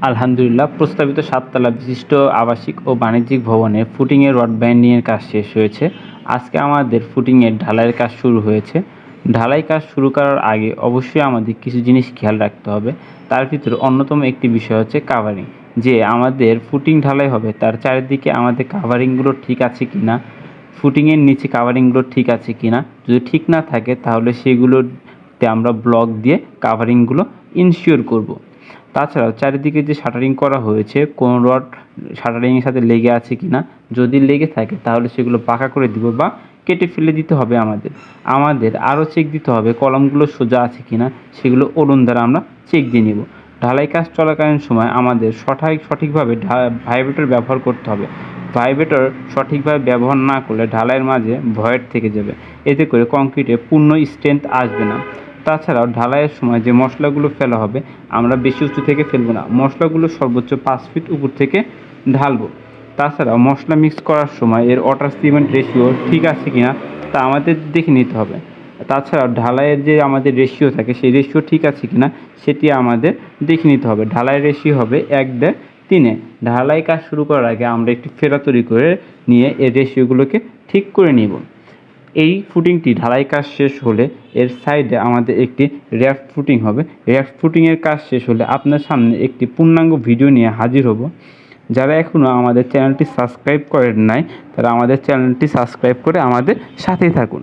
আলহামদুলিল্লাহ, প্রস্তাবিত ৭ তলা বিশিষ্ট আবাসিক ও বাণিজ্যিক ভবনের ফুটিংয়ের রড বাইন্ডিংয়ের কাজ শেষ হয়েছে। আজকে আমাদের ফুটিংয়ের ঢালাইয়ের কাজ শুরু হয়েছে। ঢালাই কাজ শুরু করার আগে অবশ্যই আমাদের কিছু জিনিস খেয়াল রাখতে হবে। তার ভিতরে অন্যতম একটি বিষয় হচ্ছে কাভারিং। যে আমাদের ফুটিং ঢালাই হবে তার চারিদিকে আমাদের কাভারিংগুলো ঠিক আছে কিনা, ফুটিংয়ের নিচে কাভারিংগুলো ঠিক আছে কিনা। যদি ঠিক না থাকে তাহলে সেগুলোতে আমরা ব্লক দিয়ে কাভারিংগুলো ইনশিওর করব। তাছাড়াও চারিদিকে যে শাটারিং করা হয়েছে কোন রড শাটারিংয়ের সাথে লেগে আছে কিনা, যদি লেগে থাকে তাহলে সেগুলো পাকা করে দিব বা কেটে ফেলে দিতে হবে। আমাদের আরও চেক দিতে হবে কলামগুলো সোজা আছে কিনা, সেগুলো ওলন দ্বারা আমরা চেক দিয়ে নিব। ঢালাই কাজ চলাকালীন সময় আমাদের সঠিকভাবে ভাইব্রেটর ব্যবহার করতে হবে। ভাইব্রেটর সঠিকভাবে ব্যবহার না করলে ঢালাইয়ের মাঝে ভয়েড থেকে যাবে, এতে করে কংক্রিটে পূর্ণ স্ট্রেংথ আসবে না। তাছাড়াও ঢালাইয়ের সময় যে মশলাগুলো ফেলা হবে আমরা বেশি উঁচু থেকে ফেলবো না, মশলাগুলো সর্বোচ্চ 5 ফিট উপর থেকে ঢালবো। তাছাড়াও মশলা মিক্স করার সময় এর ওয়াটার সিমেন্ট রেশিও ঠিক আছে কিনা তা আমাদের দেখে নিতে হবে। তাছাড়াও ঢালাইয়ের যে আমাদের রেশিও থাকে সেই রেশিও ঠিক আছে কিনা সেটি আমাদের দেখে নিতে হবে। ঢালাই রেশিও হবে 1:3। ঢালাই কাজ শুরু করার আগে আমরা একটি ফেরা তৈরি করে নিয়ে এর রেশিওগুলোকে ঠিক করে নিব। এই ফুটিংটি ঢালাই কাজ শেষ হলে এর সাইডে আমাদের একটি র্যাফট ফুটিং হবে। র্যাফট ফুটিংয়ের কাজ শেষ হলে আপনার সামনে একটি পূর্ণাঙ্গ ভিডিও নিয়ে হাজির হব। যারা এখনও আমাদের চ্যানেলটি সাবস্ক্রাইব করেন নাই তারা আমাদের চ্যানেলটি সাবস্ক্রাইব করে আমাদের সাথেই থাকুন।